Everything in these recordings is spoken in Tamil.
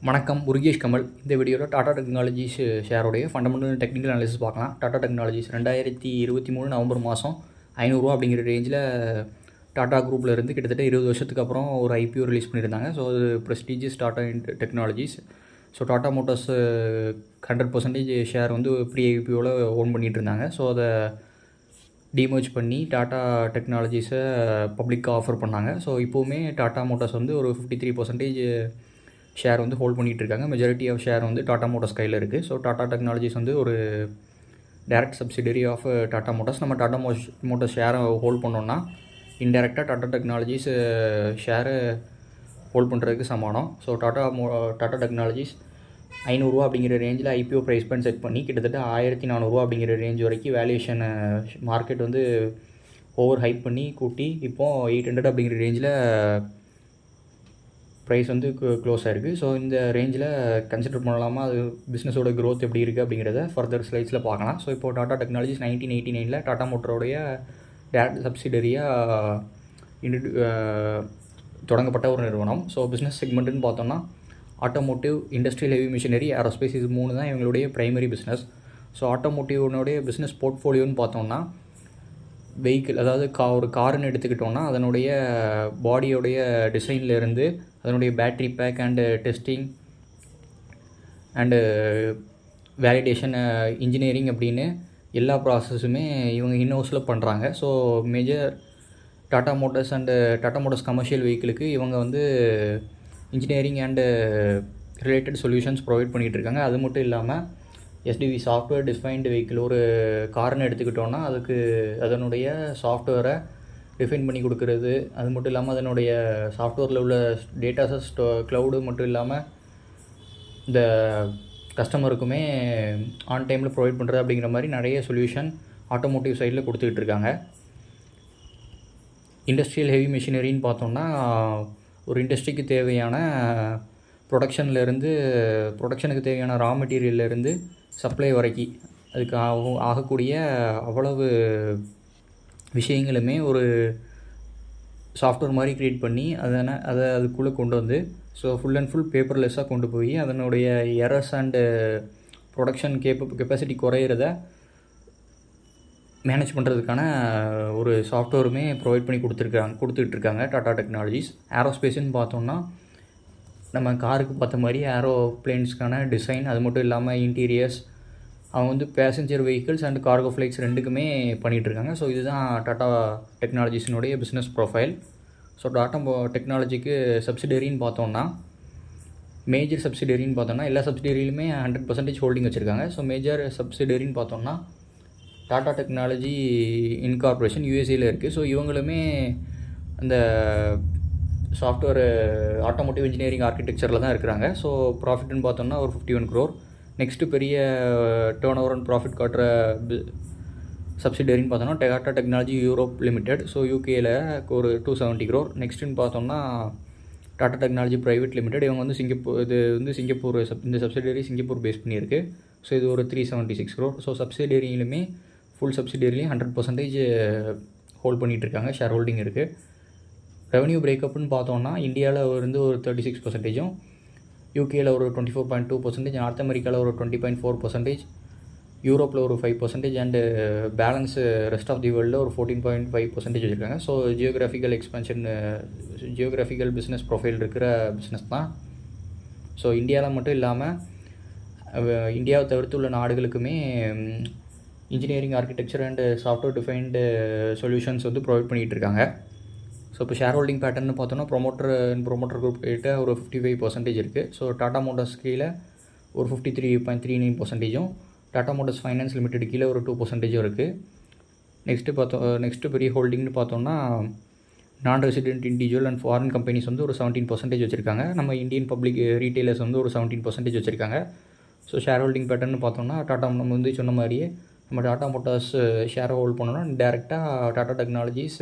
வணக்கம், முருகேஷ் கமல். இந்த வீடியோவில் டாடா டெக்னாலஜிஸ் ஷேரோடைய ஃபண்டமெண்டல் டெக்னிக்கல் அனாலிசிஸ் பார்க்கலாம். டாடா டெக்னாலஜிஸ் 2023 நவம்பர் மாதம் ₹500 அப்படிங்கிற ரேஞ்சில் டாடா குரூப்பில் இருந்து கிட்டத்தட்ட 20 வருஷத்துக்கு அப்புறம் ஒரு ஐபிஓ ரிலீஸ் பண்ணியிருந்தாங்க. ஸோ அது prestigious Tata technologies. So Tata Motors 100% share வந்து ப்ரீ ஐபிஓவில் ஓன் பண்ணிகிட்டு இருந்தாங்க. ஸோ அதை டிமர்ஜ் பண்ணி டாடா டெக்னாலஜிஸை பப்ளிக்காக ஆஃபர் பண்ணாங்க. ஸோ இப்போவுமே டாடா மோட்டார்ஸ் வந்து ஒரு 53% ஷேர் வந்து ஹோல்ட் பண்ணிகிட்டு இருக்காங்க. மெஜாரிட்டி ஆஃப் ஷேர் வந்து டாடா மோட்டார்ஸ் கையில் இருக்குது. ஸோ டாடா டெக்னாலஜிஸ் வந்து ஒரு direct subsidiary of Tata Motors. நம்ம டாடா மோட்டார்ஸ் ஷேரை ஹோல்ட் பண்ணோன்னா இன்டெரக்டாக டாடா டெக்னாலஜிஸ் ஷேரை ஹோல்ட் பண்ணுறதுக்கு சமானம். ஸோ டாடா டெக்னாலஜிஸ் ₹500 அப்படிங்கிற ரேஞ்சில் ஐபிஓ ப்ரைஸ் பாயிண்ட் செட் பண்ணி கிட்டத்தட்ட ₹1400 அப்படிங்கிற ரேஞ்ச் வரைக்கும் வேல்யூஷன் மார்க்கெட் வந்து ஓவர் ஹைப் பண்ணி கூட்டி இப்போது 800 அப்படிங்கிற ரேஞ்சில் ப்ரைஸ் வந்து க்ளோஸ் ஆகிருக்கு. ஸோ இந்த ரேஞ்சில் கன்சிடர் பண்ணலாமா, அது பிஸ்னஸோட க்ரோத் எப்படி இருக்குது அப்படிங்கிறத ஃபர்தர் ஸ்லைட்ஸில் பார்க்கலாம். ஸோ இப்போது டாடா டெக்னாலஜிஸ் 1989 டாடா மோட்டரோடைய டேரக்ட் சப்சிடரியாக தொடங்கப்பட்ட ஒரு நிறுவனம். ஸோ பிஸ்னஸ் செக்மெண்ட்டுன்னு பார்த்தோம்னா automotive, industrial, heavy machinery, aerospace, இது 3 தான் இவங்களுடைய ப்ரைமரி பிஸ்னஸ். ஸோ ஆட்டோமோட்டிவ்னுடைய பிஸ்னஸ் போர்ட்ஃபோலியோன்னு பார்த்தோம்னா வெஹிக்கிள், அதாவது ஒரு காருன்னு எடுத்துக்கிட்டோன்னா அதனுடைய பாடியோடைய டிசைன்லேருந்து அதனுடைய battery pack and testing and validation, engineering அப்படின்னு எல்லா ப்ராசஸுமே இவங்க இன்ஹவுஸில் பண்ணுறாங்க. So major Tata Motors and Tata Motors commercial வெஹிக்கிளுக்கு இவங்க வந்து engineering and related solutions provide பண்ணிகிட்டு இருக்காங்க. அது மட்டும் இல்லாமல் எஸ்டிவி, சாஃப்ட்வேர் டிஃபைன்டு வெஹிக்கிள், ஒரு கார்னு எடுத்துக்கிட்டோன்னா அதுக்கு அதனுடைய சாஃப்ட்வேரை டிஃபைன் பண்ணி கொடுக்குறது, அது மட்டும் இல்லாமல் அதனுடைய சாஃப்ட்வேரில் உள்ள டேட்டாஸை க்ளவுடு மட்டும் இல்லாமல் இந்த கஸ்டமருக்குமே ஆன் டைமில் ப்ரொவைட் பண்ணுறது அப்படிங்கிற மாதிரி நிறைய சொல்யூஷன் ஆட்டோமோட்டிவ் சைடில் கொடுத்துக்கிட்டு இருக்காங்க. இண்டஸ்ட்ரியல் ஹெவி மிஷினரின்னு பார்த்தோம்னா ஒரு இண்டஸ்ட்ரிக்கு தேவையான ப்ரொடக்ஷனுக்கு தேவையான ரா மெட்டீரியல்லேருந்து சப்ளை வரைக்கும் அதுக்கு ஆகக்கூடிய அவ்வளவு விஷயங்களுமே ஒரு சாஃப்ட்வேர் மாதிரி க்ரியேட் பண்ணி அதை அதுக்குள்ளே கொண்டு வந்து ஸோ ஃபுல் அண்ட் ஃபுல் பேப்பர்லெஸ்ஸாக கொண்டு போய் அதனுடைய எரர்ஸ் அண்டு ப்ரொடக்ஷன் கெப்பாசிட்டி குறையிறத மேனேஜ் பண்ணுறதுக்கான ஒரு சாஃப்ட்வேருமே ப்ரொவைட் பண்ணி கொடுத்துக்கிட்டு இருக்காங்க டாடா டெக்னாலஜிஸ். ஏரோஸ்பேஸ்ன்னு பார்த்தோம்னா நம்ம காருக்கு பார்த்த மாதிரி ஏரோப்ளேன்ஸ்க்கான டிசைன், அது மட்டும் இல்லாமல் இன்டீரியர்ஸ், அவங்க வந்து passenger vehicles and cargo flights ரெண்டுக்குமே பண்ணிகிட்ருக்காங்க. ஸோ இதுதான் டாடா டெக்னாலஜிஸினுடைய பிஸ்னஸ் ப்ரொஃபைல். ஸோ டாடா டெக்னாலஜிக்கு சப்சிடரின்னு பார்த்தோம்னா மேஜர் சப்சிடரின்னு பார்த்தோம்னா எல்லா சப்சிடரியிலுமே 100% ஹோல்டிங் வச்சுருக்காங்க. ஸோ மேஜர் சப்சிடரின்னு பார்த்தோம்னா டாடா டெக்னாலஜி இன்கார்பரேஷன் யூஎஸ்ஏயில் இருக்குது. ஸோ இவங்களுமே அந்த சாஃப்ட்வேர் ஆட்டோமோட்டிவ் இன்ஜினியரிங் ஆர்கிடெக்சரில் தான் இருக்கிறாங்க. ஸோ ப்ராஃபிட்னு பார்த்தோம்னா ஒரு 51 crore. நெக்ஸ்ட்டு பெரிய டேர்ன் ஓவர் அண்ட் ப்ராஃபிட் காட்டுற சப்சிடரின்னு பார்த்தோம்னா Tata technology Europe limited. So யூகேயில் ஒரு 270 crore. நெக்ஸ்ட்டுன்னு பார்த்தோம்னா டாடா டெக்னாலஜி ப்ரைவேட் லிமிடெட். இவங்க வந்து சிங்கப்பூர் இந்த சப்சிடரி சிங்கப்பூர் பேஸ் பண்ணியிருக்கு. ஸோ இது ஒரு 376 crore. ஸோ சப்சிடரியிலுமே ஃபுல் சப்சிடரிலையும் 100% ஹோல்ட் பண்ணிகிட்ருக்காங்க, ஷேர் ஹோல்டிங் இருக்குது. ரெவன்யூ பிரேக்கப்னு பார்த்தோன்னா இந்தியாவில் வந்து ஒரு 36%, யூகேயில் ஒரு 24.2%, நார்த் அமெரிக்காவில் ஒரு 20.4%, யூரோப்பில் ஒரு 5% and balance rest of the வேர்ல்டில் ஒரு 14.5% வச்சுருக்காங்க. ஸோ ஜியோகிராஃபிக்கல் பிஸ்னஸ் ப்ரொஃபைல் இருக்கிற பிஸ்னஸ் தான். ஸோ இந்தியாவில் மட்டும் இல்லாமல் இந்தியாவை தவிர்த்து உள்ள நாடுகளுக்குமே engineering, architecture and software defined solutions வந்து ப்ரொவைட் பண்ணிகிட்டு இருக்காங்க. ஸோ இப்போ ஷேர் ஹோல்டிங் பேட்டர்னு பார்த்தோன்னா ப்ரொமோட்டர் குரூப் கிட்ட ஒரு 55% இருக்குது. ஸோ டாடா மோட்டார்ஸ் கீழே ஒரு 53.39%, டாடா மோட்டார்ஸ் ஃபைனான்ஸ் லிமிடெட் கீழே ஒரு 2% இருக்குது. நெக்ஸ்ட்டு பெரிய ஹோல்டிங்னு பார்த்தோம்னா நான் resident individual and foreign companies வந்து ஒரு 17% வச்சுருக்காங்க. நம்ம இந்தியன் பப்ளிக் ரீட்டைலர்ஸ் வந்து ஒரு 17% வச்சுருக்காங்க. ஸோ ஷேர் ஹோல்டிங் பேட்டர்னு பார்த்தோம்னா நம்ம வந்து சொன்ன மாதிரியே நம்ம டாடா மோட்டார்ஸ் ஷேரை ஹோல்ட் பண்ணோன்னா டேரெக்டாக டாடா டெக்னாலஜிஸ்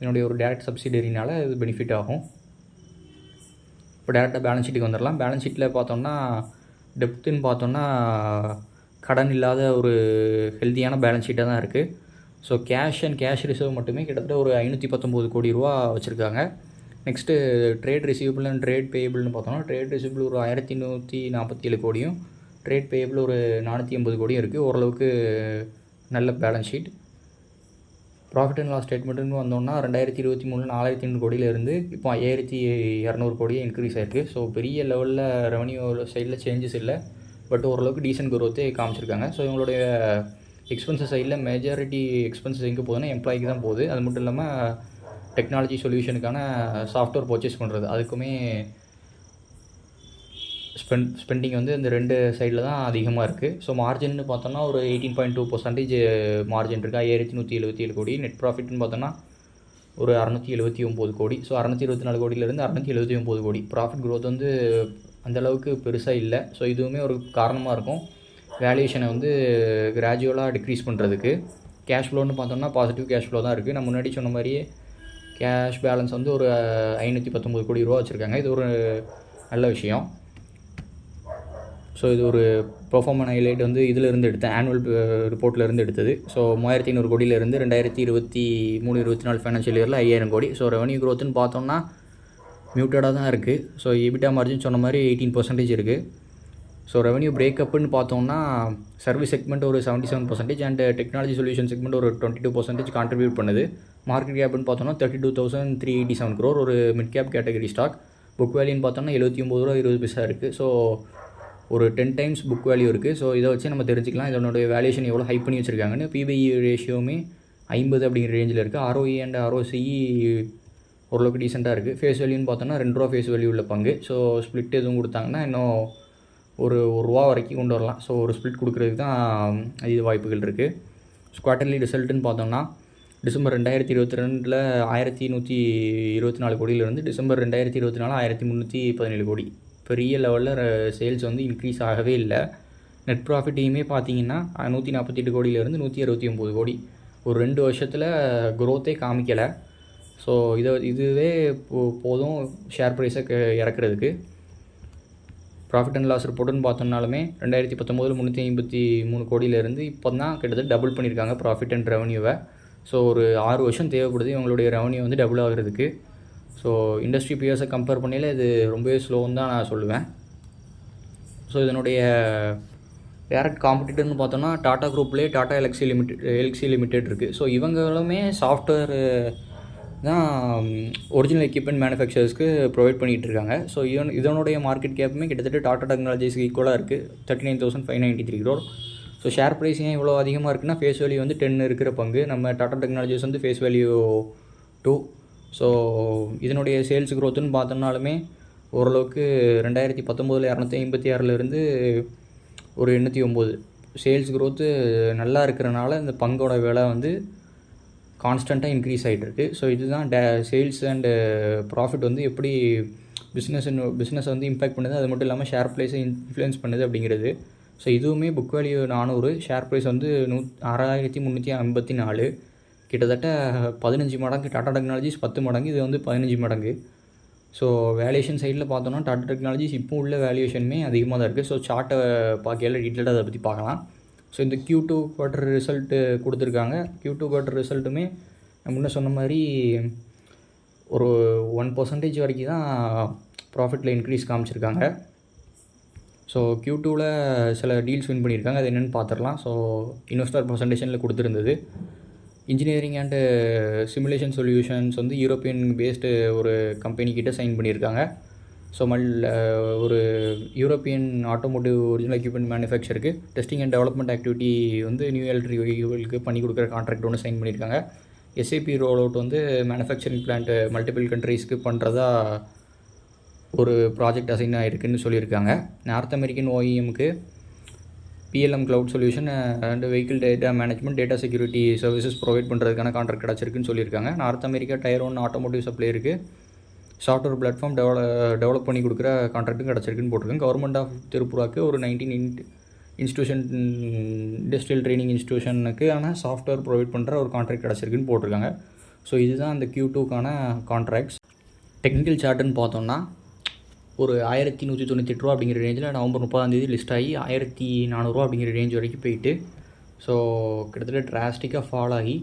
என்னுடைய ஒரு டேரக்ட் சப்சிடரினால் இது பெனிஃபிட் ஆகும். இப்போ டேரெக்டாக பேலன்ஸ் ஷீட்டுக்கு வந்துடலாம். பேலன்ஸ் ஷீட்டில் பார்த்தோம்னா டெப்த்துன்னு பார்த்தோம்னா கடன் இல்லாத ஒரு ஹெல்த்தியான பேலன்ஸ் ஷீட்டாக தான் இருக்குது. ஸோ கேஷ் ரிசர்வ் மட்டுமே கிட்டத்தட்ட ஒரு 519 கோடி ரூபா வச்சுருக்காங்க. Next trade receivable and trade பேயபிள்னு பார்த்தோம்னா ட்ரேட் ரிசீவபிள் ஒரு 1147 கோடியும் ட்ரேட் பேயபிள் ஒரு 480 கோடியும் இருக்குது. ஓரளவுக்கு நல்ல balance sheet. Profit and loss ஸ்டேட்மெண்ட்டுன்னு வந்தோம்னா 2023 4,800 கோடியிலேருந்து இப்போ 5,200 கோடியாக இன்க்ரீஸ் ஆகிருக்கு. ஸோ பெரிய லெவலில் ரெவன்யூ சைடில் சேஞ்சஸ் இல்லை, பட் ஓரளவுக்கு டீசென்ட் குரோத்தே காமிச்சிருக்காங்க. ஸோ இவங்களுடைய எக்ஸ்பென்சஸ் சைடில் மெஜாரிட்டி எக்ஸ்பென்சஸ் எங்கே போகுதுன்னா எம்ப்ளாய்க்கு தான் போகுது. அது மட்டும் இல்லாமல் டெக்னாலஜி சொல்யூஷனுக்கான சாஃப்ட்வேர் பர்ச்சேஸ் பண்ணுறது அதுக்குமே ஸ்பெண்டிங் வந்து இந்த 2 சைடில் தான் அதிகமாக இருக்குது. ஸோ மார்ஜின்னு பார்த்தோன்னா ஒரு 18.2% மார்ஜின் இருக்குது. 5,177 கோடி. நெட் ப்ராஃபிட்னு பார்த்தோன்னா ஒரு 679 கோடி. ஸோ 624 கோடியிலேருந்து 679 கோடி. ப்ராஃபிட் க்ரோத் வந்து அந்தளவுக்கு பெருசாக இல்லை. ஸோ இதுவுமே ஒரு காரணமாக இருக்கும் வேல்யூஷனை வந்து கிராஜுவலாக டிக்ரீஸ் பண்ணுறதுக்கு. கேஷ் ஃப்ளோன்னு பார்த்தோம்னா பாசிட்டிவ் கேஷ் ஃப்ளோ தான் இருக்குது. நான் முன்னாடி சொன்ன மாதிரியே கேஷ் பேலன்ஸ் வந்து ஒரு 519 கோடி ரூபா வச்சுருக்காங்க. இது ஒரு நல்ல விஷயம். ஸோ இது ஒரு பெர்ஃபார்மன் ஹைலைட் வந்து இதிலேருந்து எடுத்தேன், ஆனுவல் ரிப்போர்ட்லேருந்து எடுத்தது. ஸோ 3,500 கோடியிலேருந்து 2023-24 ஃபைனான்ஷியல் இயரில் 5,000 கோடி. ஸோ ரெவன்யூ க்ரோத்துன்னு பார்த்தோம்னா மியூட்டடாக தான் இருக்குது. ஸோ எபிட்டா மார்ஜின் சொன்ன மாதிரி 18% இருக்குது. ஸோ ரெவன்யூ பிரேக்கப்புன்னு பார்த்தோம்னா சர்வீஸ் செக்மெண்ட் ஒரு 77% அண்ட் டெக்னாலஜி சொல்யூஷன் செக்மெண்ட் ஒரு 22% கான்ட்ரிபியூட் பண்ணுது. மார்க்கெட் கேப்னு பார்த்தோம்னா 32,387 crore, ஒரு mid cap category stock. Book வேல்யூன்னு பார்த்தோம்னா 79.20 ரூபா இருக்குது. ஸோ ஒரு 10 times புக் வேல்யூ இருக்குது. ஸோ இதை வச்சு நம்ம தெரிஞ்சுக்கலாம் இதனுடைய வேல்யூஷன் எவ்வளோ ஹைப் பண்ணி வச்சுருக்காங்கன்னு. பிபிஇ ரேஷியோவுமே 50 அப்படிங்கிற ரேஞ்சில் இருக்குது. ROE அண்ட் ROCE ஓரளவுக்கு டீசெண்டாக இருக்குது. ஃபேஸ் வேல்யூன்னு பார்த்தோன்னா 2 ரூபா ஃபேஸ் வேல்யூ உள்ள பங்கு. ஸோ ஸ்ப்ளிட் எதுவும் கொடுத்தாங்கன்னா இன்னும் ஒரு ரூபா வரைக்கும் கொண்டு வரலாம். ஸோ ஒரு ஸ்ப்ளிட் கொடுக்குறதுக்கு தான் இது வாய்ப்புகள் இருக்குது. குவார்ட்டர்லி ரிசல்ட்டுன்னு பார்த்தோம்னா டிசம்பர் 2022 1,124 கோடியிலேருந்து டிசம்பர் 2024 1,317 கோடி. பெரிய லெவலில் சேல்ஸ் வந்து இன்க்ரீஸ் ஆகவே இல்லை. நெட் ப்ராஃபிட்டையுமே பார்த்தீங்கன்னா 148 கோடியிலேருந்து 169 கோடி. ஒரு 2 வருஷத்தில் க்ரோத்தே காமிக்கலை. ஸோ இதுவே போதும் ஷேர் ப்ரைஸை இறக்குறதுக்கு. ப்ராஃபிட் அண்ட் லாஸ் ரிப்போர்ட்டுன்னு பார்த்தோம்னாலுமே 2019 353 கோடியிலேருந்து இப்போ தான் கிட்டத்தட்ட டபுள் பண்ணியிருக்காங்க ப்ராஃபிட் அண்ட் ரெவன்யூவை. ஸோ ஒரு 6 வருஷம் தேவைப்படுது இவங்களுடைய ரெவன்யூ வந்து டபுள் ஆகிறதுக்கு. ஸோ இண்டஸ்ட்ரி பியர்ஸை கம்பேர் பண்ணையில் இது ரொம்பவே ஸ்லோன்னு தான் நான் சொல்லுவேன். ஸோ இதனுடைய டேரக்ட் காம்படிட்டர்னு பார்த்தோன்னா டாடா குரூப்லேயே டாடா எல்எக்ஸி லிமிடெட் இருக்குது. ஸோ இவங்களுமே சாஃப்ட்வேர் தான் ஒரிஜினல் எக்யூப்மெண்ட் மேனுஃபேக்சரர்ஸ்க்கு ப்ரொவைட் பண்ணிகிட்டு இருக்காங்க. ஸோ இதனுடைய மார்க்கெட் கேப்புமே கிட்டத்தட்ட டாடா டெக்னாலஜிஸ்க்கு ஈக்குவலாக இருக்குது, 39,593 crore. ஸோ ஷேர் ப்ரைஸ் ஏன் இவ்வளோ அதிகமாக இருக்குன்னா ஃபேஸ் வேல்யூ வந்து 10 இருக்கிற பங்கு, நம்ம டாடா டெக்னாலஜிஸ் வந்து ஃபேஸ் வேல்யூ 2. ஸோ இதனுடைய சேல்ஸ் க்ரோத்துன்னு பார்த்தோம்னாலுமே ஓரளவுக்கு 2019 256 ஒரு 809 சேல்ஸ் க்ரோத்து நல்லா இருக்கிறனால இந்த பங்கோட விலை வந்து கான்ஸ்டண்ட்டாக இன்க்ரீஸ் ஆகிட்டுருக்கு. ஸோ இதுதான் சேல்ஸ் அண்டு ப்ராஃபிட் வந்து எப்படி பிஸ்னஸ் வந்து இம்பேக்ட் பண்ணுது, அது மட்டும் இல்லாமல் ஷேர் ப்ரைஸை இன்ஃப்ளூயன்ஸ் பண்ணுது அப்படிங்கிறது. ஸோ இதுவுமே புக் வேல்யூ 400, ஷேர் ப்ரைஸ் வந்து 6,354, கிட்டத்தட்ட 15 மடங்கு. டாடா டெக்னாலஜிஸ் 10 மடங்கு, இது வந்து 15 மடங்கு. ஸோ வேல்யூஷன் சைடில் பார்த்தோன்னா டாடா டெக்னாலஜிஸ் இப்போ உள்ள வேல்யூஷனுமே அதிகமாக தான் இருக்குது. ஸோ சார்ட்டை பார்க்கையில டீட்டெயிலாக அதை பற்றி பார்க்கலாம். ஸோ இந்த Q2 குவார்ட்டர் ரிசல்ட்டு கொடுத்துருக்காங்க. Q2 குவார்ட்டர் ரிசல்ட்டுமே நான் முன்ன சொன்ன மாதிரி ஒரு 1% வரைக்கும் தான் ப்ராஃபிட்டில் இன்க்ரீஸ் காமிச்சிருக்காங்க. ஸோ Q2வில் சில டீல்ஸ் வின் பண்ணியிருக்காங்க, அது என்னென்னு பார்த்துடலாம். ஸோ இன்வெஸ்டர் ப்ரெசன்டேஷனில் கொடுத்துருந்தது. இன்ஜினியரிங் அண்டு சிமுலேஷன் சொல்யூஷன்ஸ் வந்து யூரோப்பியன் பேஸ்டு ஒரு கம்பெனிக்கிட்ட சைன் பண்ணியிருக்காங்க. ஸோ ஒரு யூரோப்பியன் ஆட்டோமோட்டிவ் ஒரிஜினல் எக்யூப்மெண்ட் மேனுஃபேக்சருக்கு டெஸ்டிங் அண்ட் டெவலப்மெண்ட் ஆக்டிவிட்டி வந்து நியூ எலக்ட்ரிக் வெஹிக்கிளுக்கு பண்ணி கொடுக்குற கான்ட்ராக்ட் ஒன்று சைன் பண்ணியிருக்காங்க. SAP ரோல் அவுட் வந்து மேனுஃபேக்சரிங் பிளான்ட்டு மல்டிபிள் கண்ட்ரீஸ்க்கு பண்ணுறதா ஒரு ப்ராஜெக்ட் அசைன் ஆகிருக்குன்னு சொல்லியிருக்காங்க. நார்த் அமெரிக்கன் OEMக்கு PLM cloud solution and vehicle data management data security services provide பண்ணுறதுக்கான கான்ட்ராக்ட் கிடச்சிருக்குன்னு சொல்லியிருக்காங்க. நார்த் அமெரிக்கா Tier 1 ஆட்டோமோட்டிவ் சப்ளையருக்கு சாஃப்ட்வேர் பிளாட்ஃபார்ம் டெவலப் பண்ணி கொடுக்குற கான்ட்ராக்ட்டும் கிடச்சிருக்குன்னு போட்டிருக்காங்க. கவர்மெண்ட் ஆஃப் திரிபுராவுக்கு ஒரு 19 இன்ஸ்டியூஷன் இண்டஸ்ட்ரியல் ட்ரைனிங் இன்ஸ்டியூஷனுக்கு ஆனால் சாஃப்ட்வேர் ப்ரொவைட் பண்ணுற ஒரு கான்ட்ராக்ட் கிடச்சிருக்குன்னு போட்டிருக்காங்க. ஸோ இதுதான் அந்த Q2க்கான கான்ட்ராக்ட்ஸ். டெக்னிக்கல் சார்ட்டுன்னு பார்த்தோம்னா ஒரு 1,198 ரூபா அப்படிங்கிற ரேஞ்சில் நவம்பர் 30 லிஸ்ட் ஆகி 1,400 ரூபா அப்படிங்கிற ரேஞ்ச் வரைக்கும் போயிட்டு, ஸோ கிட்டத்தட்ட டிராஸ்டிக்காக ஃபால் ஆகி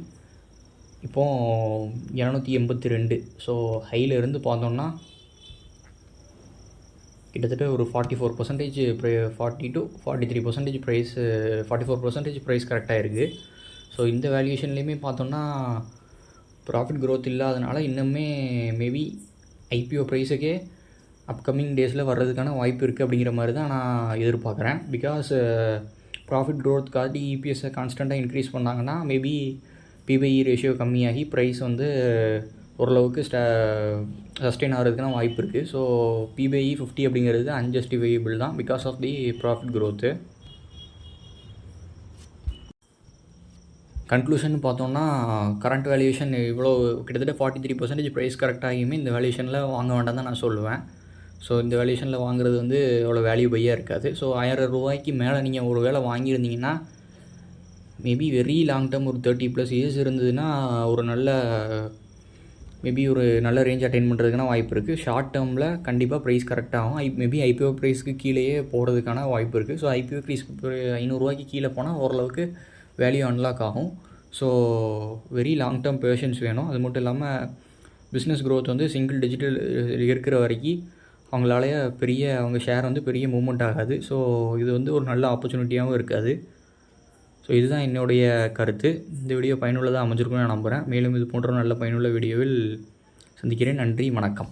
இப்போது 282. ஸோ ஹையிலேருந்து பார்த்தோம்னா கிட்டத்தட்ட ஒரு 44% 40 to 43% ப்ரைஸ், 44% ப்ரைஸ் கரெக்டாக இருக்குது. ஸோ இந்த வேல்யூஷன்லேயுமே பார்த்தோம்னா ப்ராஃபிட் க்ரோத் இல்லாதனால இன்னுமே மேபி ஐபிஓ ப்ரைஸுக்கே அப்கமிங் டேஸில் வர்றதுக்கான வாய்ப்பு இருக்குது அப்படிங்கிற மாதிரி தான் நான் எதிர்பார்க்குறேன். பிகாஸ் ப்ராஃபிட் க்ரோத் காட்டி இபிஎஸ்ஸை கான்ஸ்டண்ட்டாக இன்க்ரீஸ் பண்ணாங்கன்னா மேபி பிபிஇ ரேஷியோ கம்மியாகி ப்ரைஸ் வந்து ஓரளவுக்கு சஸ்டெயின் ஆகிறதுக்கான வாய்ப்பு இருக்குது. ஸோ பிபிஇ 50 அப்படிங்கிறது அன்ஜஸ்டிஃபைபிள் தான் because of the profit growth. Conclusion பார்த்தோம்னா கரண்ட் வேல்யூஷன் இவ்வளோ கிட்டத்தட்ட 43% ப்ரைஸ் கரெக்டாகியுமே இந்த வேல்யூஷனில் வாங்க வேண்டாம் தான் நான் சொல்லுவேன். ஸோ இந்த வேல்யூஷனில் வாங்குறது வந்து அவ்வளோ வேல்யூ பையாக இருக்காது. ஸோ 1000 ரூபாய்க்கு மேலே நீங்கள் ஒரு வேளை வாங்கியிருந்தீங்கன்னா மேபி வெரி லாங் டேர்ம் ஒரு 30+ இயர்ஸ் இருந்ததுன்னா ஒரு நல்ல ரேஞ்ச் அட்டைன் பண்ணுறதுக்கான வாய்ப்பு இருக்குது. ஷார்ட் டேர்மில் கண்டிப்பாக ப்ரைஸ் கரெக்டாகும். மேபி ஐபிஓ ப்ரைஸ்க்கு கீழேயே போகிறதுக்கான வாய்ப்பு இருக்குது. ஸோ ஐபிஓ ப்ரைஸ் 500 ரூபாய்க்கு கீழே போனால் ஓரளவுக்கு வேல்யூ அன்லாக் ஆகும். So very long term patience வேணும். அது மட்டும் இல்லாமல் பிஸ்னஸ் க்ரோத் வந்து சிங்கிள் டிஜிட்டல் இருக்கிற வரைக்கும் அவங்க ஷேர் வந்து பெரிய மூவ்மெண்ட் ஆகாது. ஸோ இது வந்து ஒரு நல்ல ஆப்பர்ச்சுனிட்டியாகவும் இருக்காது. ஸோ இதுதான் என்னுடைய கருத்து. இந்த வீடியோ பயனுள்ளதாக அமைஞ்சிருக்குன்னு நான் நம்புகிறேன். மேலும் இது போன்ற நல்ல பயனுள்ள வீடியோவில் சந்திக்கிறேன். நன்றி, வணக்கம்.